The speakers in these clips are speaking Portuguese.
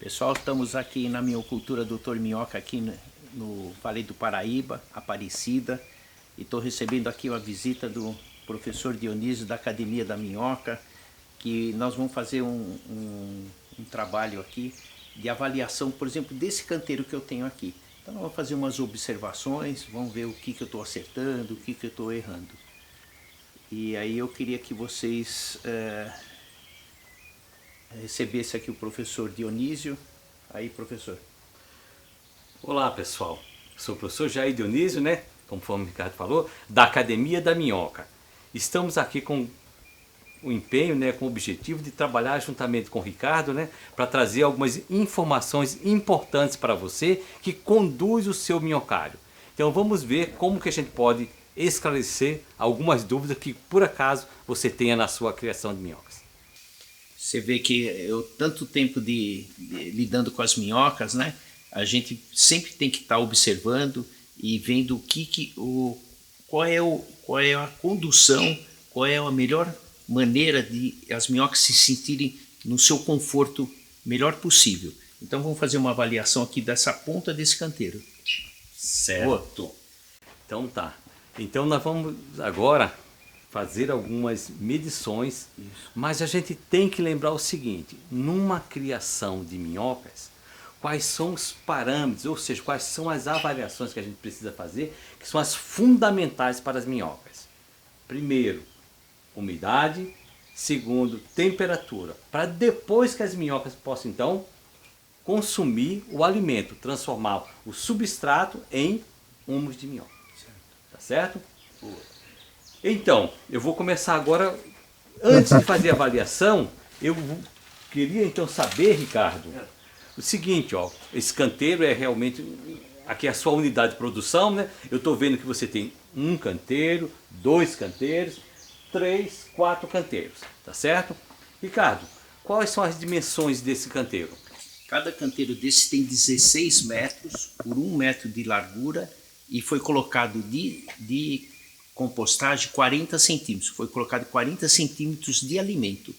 Pessoal, estamos aqui na Minhocultura Dr. Minhoca, aqui no Vale do Paraíba, Aparecida, e estou recebendo aqui uma visita do professor Dionísio da Academia da Minhoca, que nós vamos fazer um trabalho aqui de avaliação, por exemplo, desse canteiro que eu tenho aqui. Então nós vamos fazer umas observações, vamos ver o que eu estou acertando, o que eu estou errando. E aí eu queria que vocês recebessem aqui o professor Dionísio. Aí, professor. Olá, pessoal. Sou o professor Jair Dionísio, né? Conforme o Ricardo falou, da Academia da Minhoca. Estamos aqui com o empenho, né, com o objetivo de trabalhar juntamente com o Ricardo, né, para trazer algumas informações importantes para você que conduz o seu minhocário. Então vamos ver como que a gente pode esclarecer algumas dúvidas que por acaso você tenha na sua criação de minhocas. Você vê que eu tanto tempo lidando com as minhocas, né? A gente sempre tem que estar observando e vendo qual é a condução, qual é a melhor maneira de as minhocas se sentirem no seu conforto melhor possível. Então vamos fazer uma avaliação aqui dessa ponta desse canteiro. Certo. Boa. Então tá. Então nós vamos agora fazer algumas medições. Isso. Mas a gente tem que lembrar o seguinte: numa criação de minhocas, quais são os parâmetros, ou seja, quais são as avaliações que a gente precisa fazer, que são as fundamentais para as minhocas. Primeiro, umidade. Segundo, temperatura, para depois que as minhocas possam então consumir o alimento, transformar o substrato em humus de minhoca. Tá certo? Então, eu vou começar agora. Antes de fazer a avaliação, eu queria então saber, Ricardo, o seguinte, ó, esse canteiro é realmente, aqui é a sua unidade de produção, né? Eu estou vendo que você tem um canteiro, 2 canteiros, 3, 4 canteiros, tá certo? Ricardo, quais são as dimensões desse canteiro? Cada canteiro desse tem 16 metros por 1 metro de largura e foi colocado de compostagem 40 centímetros. Foi colocado 40 centímetros de alimento.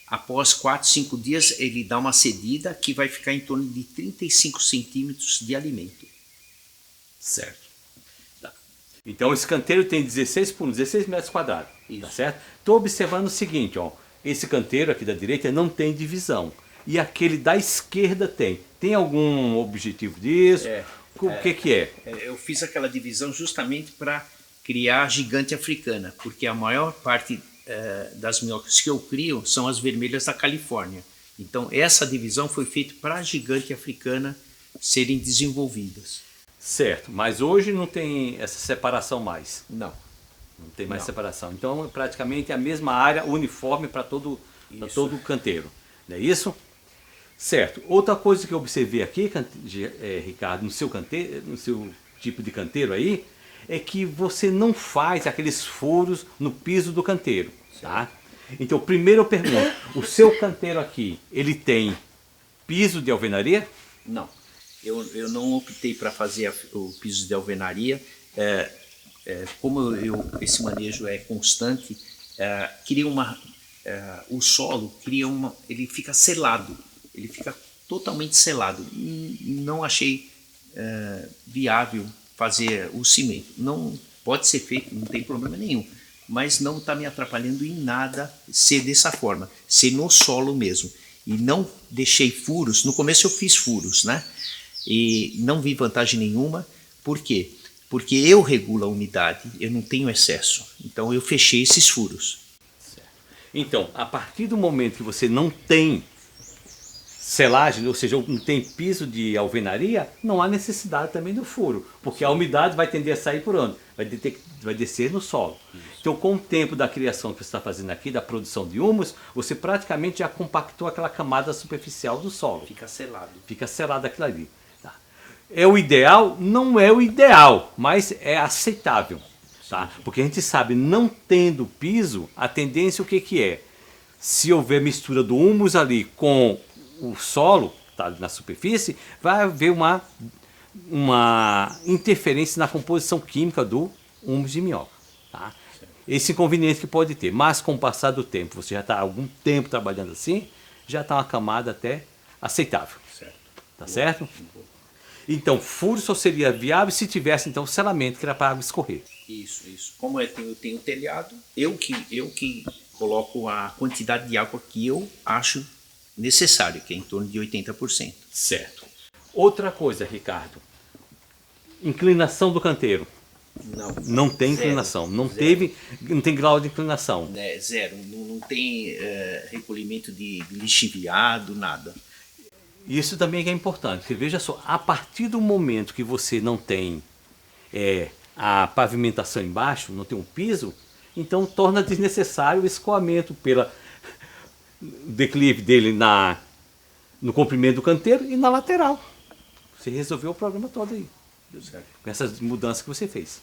Após 4, 5 dias ele dá uma cedida que vai ficar em torno de 35 centímetros de alimento. Certo. Tá. Então esse canteiro tem 16 por 16 metros quadrados. Isso. Tá certo? Estou observando o seguinte, ó, esse canteiro aqui da direita não tem divisão. E aquele da esquerda tem. Tem algum objetivo disso? O que é? Eu fiz aquela divisão justamente para criar a gigante africana, porque a maior parte das minhocas que eu crio são as vermelhas da Califórnia. Então essa divisão foi feita para a gigante africana serem desenvolvidas. Certo, mas hoje não tem essa separação mais? Não. Não tem mais separação. Então praticamente é a mesma área uniforme para todo o canteiro. Não é isso? Certo. Outra coisa que eu observei aqui, Ricardo, no seu canteiro, no seu tipo de canteiro aí, é que você não faz aqueles furos no piso do canteiro, tá? Então, primeiro eu pergunto, o seu canteiro aqui, ele tem piso de alvenaria? Não. Eu não optei para fazer o piso de alvenaria. Como esse manejo é constante, o solo ele fica selado. Ele fica totalmente selado. Não achei viável fazer o cimento. Não pode ser feito, não tem problema nenhum. Mas não está me atrapalhando em nada ser dessa forma. Ser no solo mesmo. E não deixei furos. No começo eu fiz furos, né? E não vi vantagem nenhuma. Por quê? Porque eu regulo a umidade. Eu não tenho excesso. Então eu fechei esses furos. Certo. Então, a partir do momento que você não tem selagem, ou seja, não tem piso de alvenaria, não há necessidade também do furo, porque a umidade vai tender a sair por onde? Vai descer no solo. Isso. Então, com o tempo da criação que você está fazendo aqui, da produção de humus, você praticamente já compactou aquela camada superficial do solo. Fica selado. Fica selado aquilo ali. Tá. É o ideal? Não é o ideal, mas é aceitável. Tá? Porque a gente sabe, não tendo piso, a tendência o que é? Se houver mistura do humus ali com o solo, tá, na superfície, vai haver uma interferência na composição química do humus de minhoca. Tá? Esse inconveniente que pode ter, mas com o passar do tempo, você já está há algum tempo trabalhando assim, já está uma camada até aceitável. Certo. Tá certo? Então, furo só seria viável se tivesse então o selamento, que era para a água escorrer. Isso. Como eu tenho telhado, eu que coloco a quantidade de água que eu acho necessário, que é em torno de 80%. Certo. Outra coisa, Ricardo. Inclinação do canteiro. Não tem inclinação. Não tem grau de inclinação. Zero. Não tem recolhimento de lixiviado, nada. Isso também é importante, porque veja só, a partir do momento que você não tem a pavimentação embaixo, não tem um piso, então torna desnecessário o escoamento pelo declive dele no comprimento do canteiro e na lateral. Você resolveu o problema todo aí, Certo. com essas mudanças que você fez.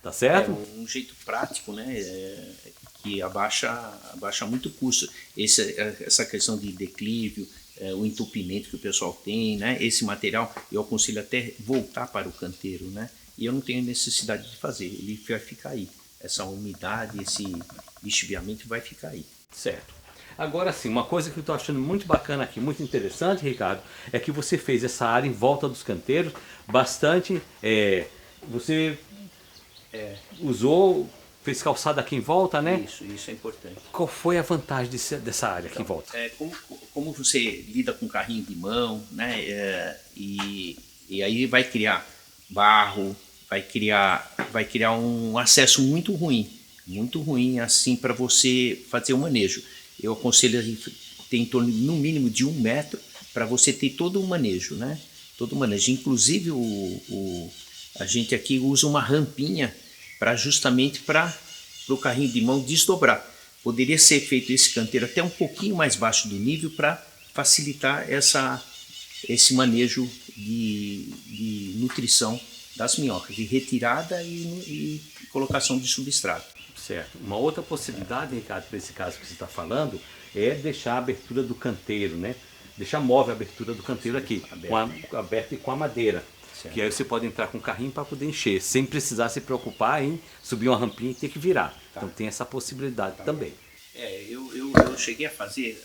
Tá certo? É um jeito prático, né? Que abaixa muito o custo. Essa questão de declive, o entupimento que o pessoal tem, né? Esse material eu aconselho até voltar para o canteiro, né? E eu não tenho necessidade de fazer, ele vai ficar aí. Essa umidade, esse lixiviamento vai ficar aí. Certo. Agora sim, uma coisa que eu estou achando muito bacana aqui, muito interessante, Ricardo, é que você fez essa área em volta dos canteiros bastante. Você fez calçada aqui em volta, né? Isso é importante. Qual foi a vantagem dessa área aqui em volta? Como você lida com carrinho de mão, né? E aí vai criar barro, vai criar um acesso muito ruim assim para você fazer o manejo. Eu aconselho a ter em torno no mínimo de 1 metro para você ter todo o manejo, né? Todo o manejo. Inclusive a gente aqui usa uma rampinha justamente para o carrinho de mão desdobrar. Poderia ser feito esse canteiro até um pouquinho mais baixo do nível para facilitar esse manejo de nutrição das minhocas, de retirada e colocação de substrato. Certo. Uma outra possibilidade, Ricardo, para esse caso que você está falando, é deixar a abertura do canteiro, né? Deixar móvel a abertura do canteiro aqui, aberta e com a madeira. Certo. Que aí você pode entrar com o carrinho para poder encher, sem precisar se preocupar em subir uma rampinha e ter que virar. Tá. Então tem essa possibilidade também. Eu cheguei a fazer,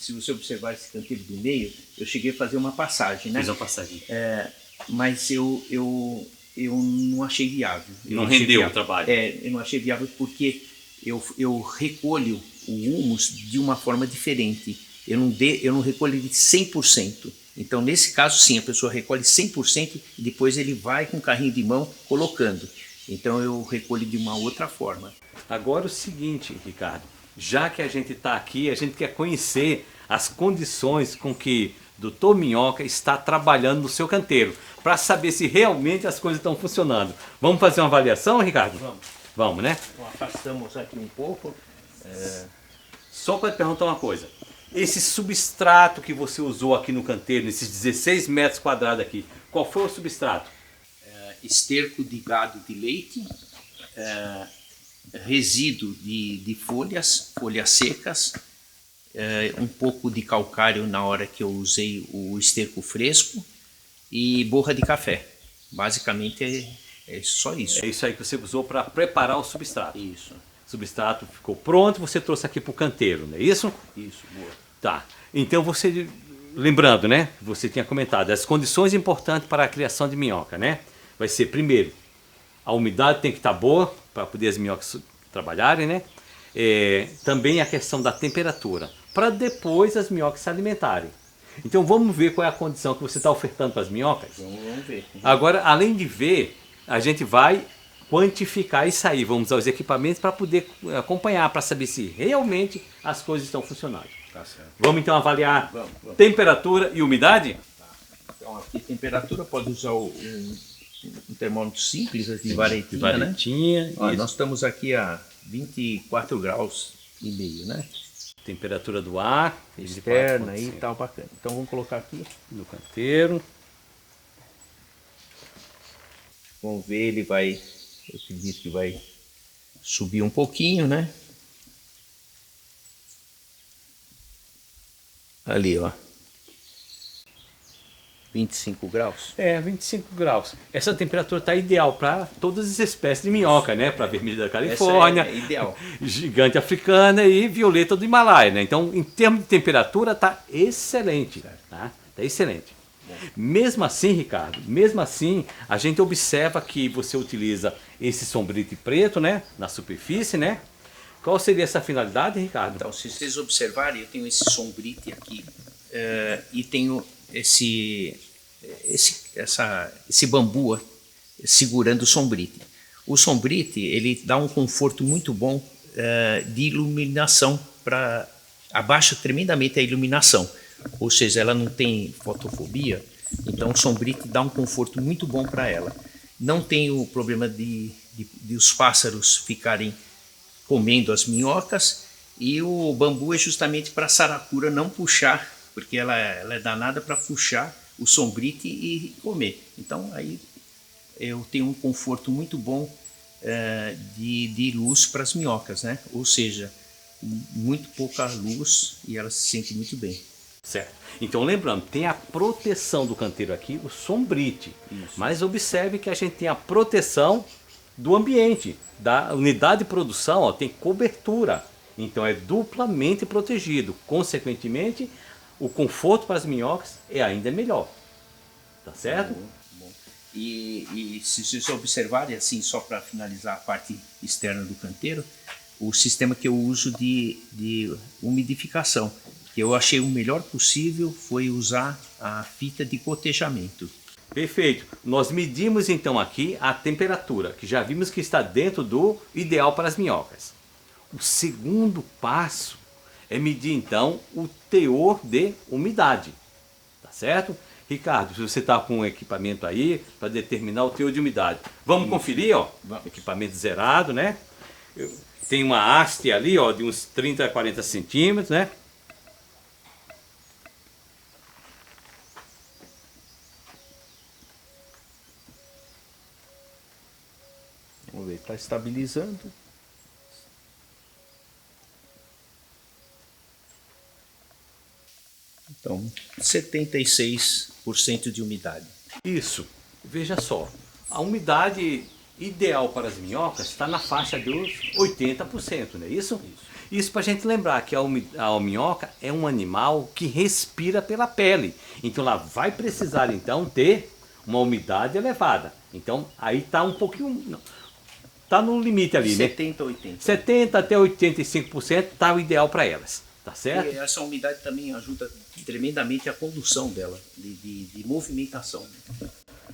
se você observar esse canteiro do meio, eu cheguei a fazer uma passagem, né? Fiz uma passagem. Mas eu não achei viável. Não rendeu o trabalho. Eu não achei viável porque eu recolho o humus de uma forma diferente. Eu não recolho ele de 100%. Então, nesse caso, sim, a pessoa recolhe 100% e depois ele vai com o carrinho de mão colocando. Então, eu recolho de uma outra forma. Agora, o seguinte, Ricardo, já que a gente está aqui, a gente quer conhecer as condições com que o Dr. Minhoca está trabalhando no seu canteiro, para saber se realmente as coisas estão funcionando. Vamos fazer uma avaliação, Ricardo? Vamos, né? Então, afastamos aqui um pouco. Só para te perguntar uma coisa. Esse substrato que você usou aqui no canteiro, nesses 16 metros quadrados aqui, qual foi o substrato? Esterco de gado de leite, resíduo de folhas secas, um pouco de calcário na hora que eu usei o esterco fresco e borra de café. Basicamente é só isso. É isso aí que você usou para preparar o substrato. Isso. O substrato ficou pronto, você trouxe aqui para o canteiro, não é isso? Isso, boa. Tá. Então você, lembrando, né? Você tinha comentado, as condições importantes para a criação de minhoca, né? Vai ser, primeiro, a umidade tem que estar boa para poder as minhocas trabalharem, né? Também a questão da temperatura, para depois as minhocas se alimentarem. Então vamos ver qual é a condição que você está ofertando para as minhocas. Vamos ver. Agora, além de ver, a gente vai quantificar isso aí. Vamos usar os equipamentos para poder acompanhar, para saber se realmente as coisas estão funcionando. Tá certo. Vamos então avaliar Vamos. temperatura e umidade? Tá. Então aqui temperatura, pode usar um termômetro simples de varetinha, né? Ó, nós estamos aqui a 24 graus e meio, né? Temperatura do ar externa aí, tal, bacana. Então vamos colocar aqui no canteiro. Vamos ver, eu acredito que vai subir um pouquinho, né? Ali, ó. 25 graus? 25 graus. Essa temperatura está ideal para todas as espécies de minhoca, né? Para vermelho da Califórnia, é ideal. Gigante africana e violeta do Himalaia, né? Então, em termos de temperatura, está excelente. Tá? Tá excelente. Mesmo assim, Ricardo, mesmo assim, a gente observa que você utiliza esse sombrite preto, né? Na superfície, né? Qual seria essa finalidade, Ricardo? Então, se vocês observarem, eu tenho esse sombrite aqui e tenho esse bambu segurando o sombrite. O sombrite, ele dá um conforto muito bom de iluminação, abaixa tremendamente a iluminação, ou seja, ela não tem fotofobia, então o sombrite dá um conforto muito bom para ela. Não tem o problema de os pássaros ficarem comendo as minhocas, e o bambu é justamente para a saracura não puxar, porque ela é danada para puxar o sombrite e comer. Então aí eu tenho um conforto muito bom de luz para as minhocas, né? Ou seja, muito pouca luz e elas se sentem muito bem. Certo. Então lembrando, tem a proteção do canteiro aqui, o sombrite. Isso. Mas observe que a gente tem a proteção do ambiente, da unidade de produção, ó, tem cobertura. Então é duplamente protegido. Consequentemente, o conforto para as minhocas é ainda melhor. Tá certo? Bom. E se vocês observarem, assim, só para finalizar a parte externa do canteiro, o sistema que eu uso de umidificação, que eu achei o melhor possível, foi usar a fita de gotejamento. Perfeito. Nós medimos então aqui a temperatura, que já vimos que está dentro do ideal para as minhocas. O segundo passo é medir então o teor de umidade. Tá certo? Ricardo, se você está com um equipamento aí para determinar o teor de umidade. Vamos conferir, ó. Equipamento zerado, né? Tem uma haste ali, ó, de uns 30 a 40 centímetros, né? Vamos ver, está estabilizando. Então, 76% de umidade. Isso. Veja só, a umidade ideal para as minhocas está na faixa dos 80%, não é isso? Isso para a gente lembrar que a minhoca é um animal que respira pela pele. Então ela vai precisar então ter uma umidade elevada. Então aí está um pouquinho... Está no limite ali, 70 a né? 80. 70 até 85% está o ideal para elas. Tá certo? E essa umidade também ajuda tremendamente a condução dela, de movimentação.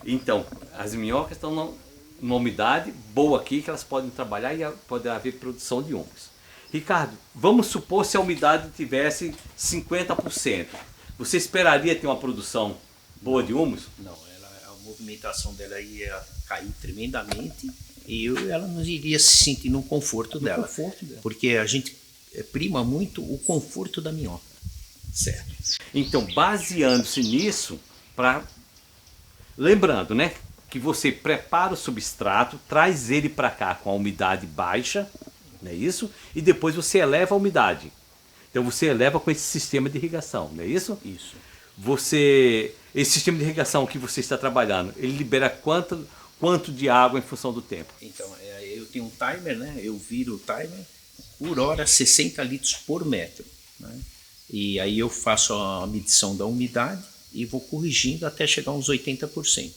Então, as minhocas estão numa umidade boa aqui, que elas podem trabalhar e pode haver produção de humus. Ricardo, vamos supor se a umidade tivesse 50%. Você esperaria ter uma produção boa de humus? Não, a movimentação dela ia cair tremendamente e ela não iria se sentir no conforto dela. Porque a gente prima muito o conforto da minhoca. Certo. Então, baseando-se nisso, lembrando, né, que você prepara o substrato, traz ele para cá com a umidade baixa, não é isso? E depois você eleva a umidade. Então você eleva com esse sistema de irrigação, não é isso? Isso. Esse sistema de irrigação que você está trabalhando, ele libera quanto de água em função do tempo? Então, eu tenho um timer, né? Eu viro o timer por hora 60 litros por metro, né? E aí eu faço a medição da umidade e vou corrigindo até chegar a uns 80%.